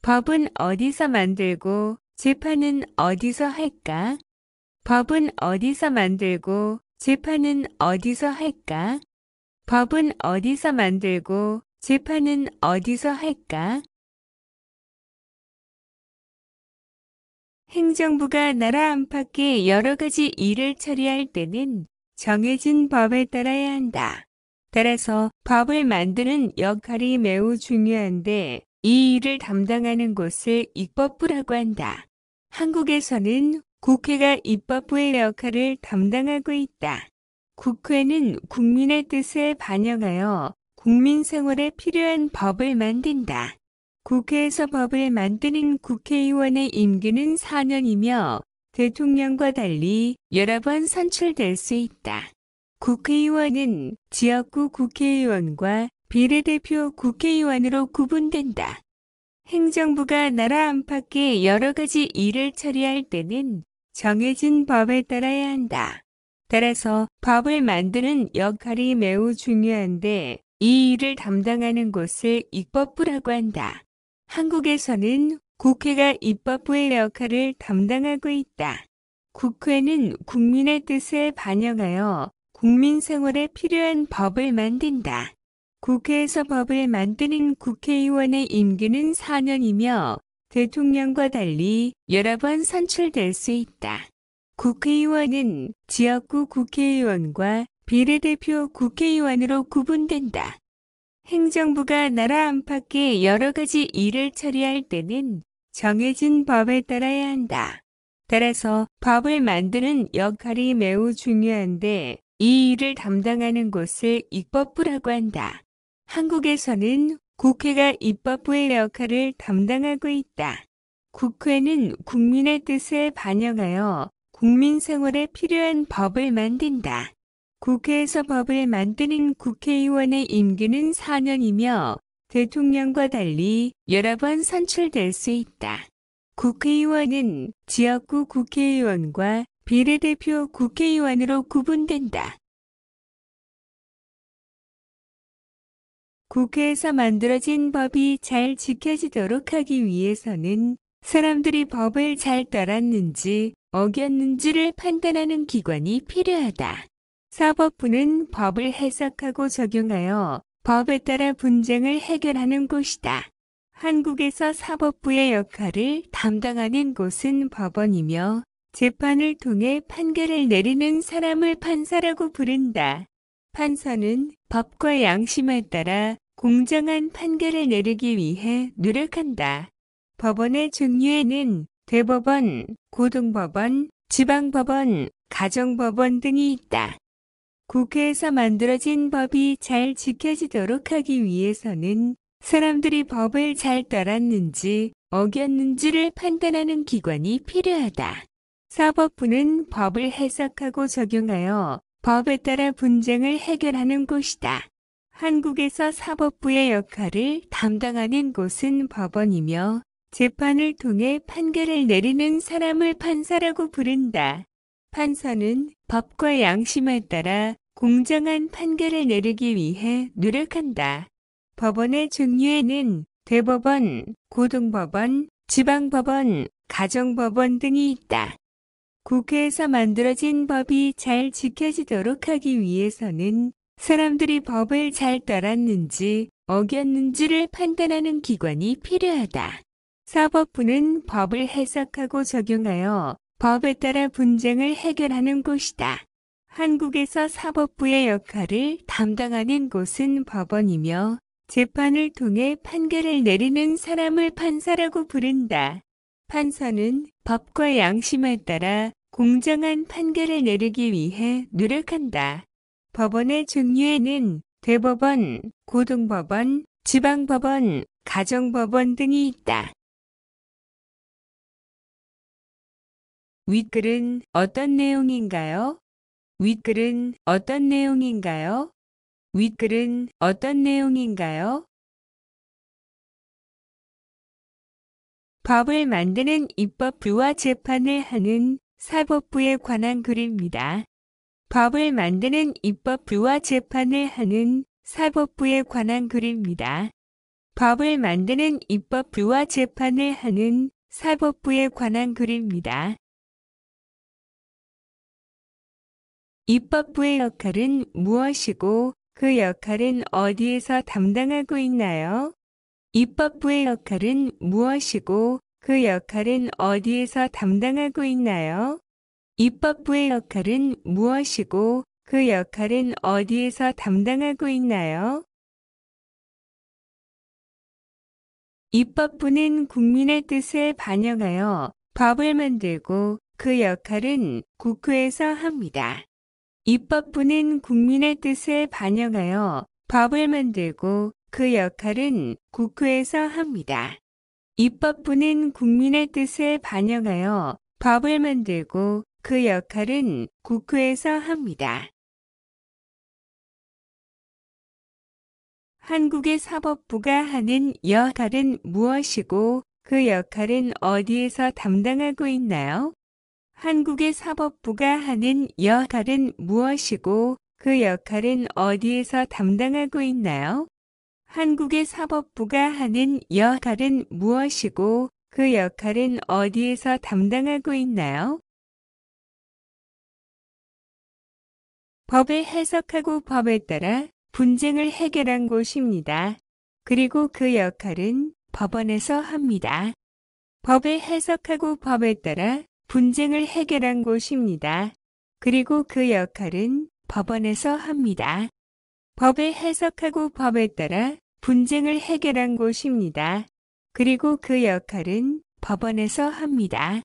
법은 어디서 만들고 재판은 어디서 할까? 법은 어디서 만들고 재판은 어디서 할까? 법은 어디서 만들고 재판은 어디서 할까? 행정부가 나라 안팎의 여러 가지 일을 처리할 때는 정해진 법에 따라야 한다. 따라서 법을 만드는 역할이 매우 중요한데 이 일을 담당하는 곳을 입법부라고 한다. 한국에서는 국회가 입법부의 역할을 담당하고 있다. 국회는 국민의 뜻을 반영하여 국민 생활에 필요한 법을 만든다. 국회에서 법을 만드는 국회의원의 임기는 4년이며 대통령과 달리 여러 번 선출될 수 있다. 국회의원은 지역구 국회의원과 비례대표 국회의원으로 구분된다. 행정부가 나라 안팎의 여러 가지 일을 처리할 때는 정해진 법에 따라야 한다. 따라서 법을 만드는 역할이 매우 중요한데 이 일을 담당하는 곳을 입법부라고 한다. 한국에서는 국회가 입법부의 역할을 담당하고 있다. 국회는 국민의 뜻을 반영하여 국민 생활에 필요한 법을 만든다. 국회에서 법을 만드는 국회의원의 임기는 4년이며 대통령과 달리 여러 번 선출될 수 있다. 국회의원은 지역구 국회의원과 비례대표 국회의원으로 구분된다. 행정부가 나라 안팎의 여러 가지 일을 처리할 때는 정해진 법에 따라야 한다. 따라서 법을 만드는 역할이 매우 중요한데 이 일을 담당하는 곳을 입법부라고 한다. 한국에서는 국회가 입법부의 역할을 담당하고 있다. 국회는 국민의 뜻을 반영하여 국민 생활에 필요한 법을 만든다. 국회에서 법을 만드는 국회의원의 임기는 4년이며 대통령과 달리 여러 번 선출될 수 있다. 국회의원은 지역구 국회의원과 비례대표 국회의원으로 구분된다. 국회에서 만들어진 법이 잘 지켜지도록 하기 위해서는 사람들이 법을 잘 따랐는지 어겼는지를 판단하는 기관이 필요하다. 사법부는 법을 해석하고 적용하여 법에 따라 분쟁을 해결하는 곳이다. 한국에서 사법부의 역할을 담당하는 곳은 법원이며 재판을 통해 판결을 내리는 사람을 판사라고 부른다. 판사는 법과 양심에 따라 공정한 판결을 내리기 위해 노력한다. 법원의 종류에는 대법원, 고등법원, 지방법원, 가정법원 등이 있다. 국회에서 만들어진 법이 잘 지켜지도록 하기 위해서는 사람들이 법을 잘 따랐는지 어겼는지를 판단하는 기관이 필요하다. 사법부는 법을 해석하고 적용하여 법에 따라 분쟁을 해결하는 곳이다. 한국에서 사법부의 역할을 담당하는 곳은 법원이며 재판을 통해 판결을 내리는 사람을 판사라고 부른다. 판사는 법과 양심에 따라 공정한 판결을 내리기 위해 노력한다. 법원의 종류에는 대법원, 고등법원, 지방법원, 가정법원 등이 있다. 국회에서 만들어진 법이 잘 지켜지도록 하기 위해서는 사람들이 법을 잘 따랐는지 어겼는지를 판단하는 기관이 필요하다. 사법부는 법을 해석하고 적용하여 법에 따라 분쟁을 해결하는 곳이다. 한국에서 사법부의 역할을 담당하는 곳은 법원이며 재판을 통해 판결을 내리는 사람을 판사라고 부른다. 판사는 법과 양심에 따라 공정한 판결을 내리기 위해 노력한다. 법원의 종류에는 대법원, 고등법원, 지방법원, 가정법원 등이 있다. 윗글은 어떤 내용인가요? 윗글은 어떤 내용인가요? 윗글은 어떤 내용인가요? 법을 만드는 입법부와 재판을 하는 사법부에 관한 글입니다. 법을 만드는 입법부와 재판을 하는 사법부에 관한 글입니다. 법을 만드는 입법부와 재판을 하는 사법부에 관한 글입니다. 입법부의 역할은 무엇이고 그 역할은 어디에서 담당하고 있나요? 입법부의 역할은 무엇이고 그 역할은 어디에서 담당하고 있나요? 입법부의 역할은 무엇이고 그 역할은 어디에서 담당하고 있나요? 입법부는 국민의 뜻을 반영하여 법을 만들고 그 역할은 국회에서 합니다. 입법부는 국민의 뜻을 반영하여 법을 만들고 그 역할은 국회에서 합니다. 입법부는 국민의 뜻을 반영하여 법을 만들고 그 역할은 국회에서 합니다. 한국의 사법부가 하는 역할은 무엇이고 그 역할은 어디에서 담당하고 있나요? 한국의 사법부가 하는 역할은 무엇이고 그 역할은 어디에서 담당하고 있나요? 한국의 사법부가 하는 역할은 무엇이고 그 역할은 어디에서 담당하고 있나요? 법을 해석하고 법에 따라 분쟁을 해결한 곳입니다. 그리고 그 역할은 법원에서 합니다. 법을 해석하고 법에 따라 분쟁을 해결한 곳입니다. 그리고 그 역할은 법원에서 합니다. 법을 해석하고 법에 따라 분쟁을 해결한 곳입니다. 그리고 그 역할은 법원에서 합니다.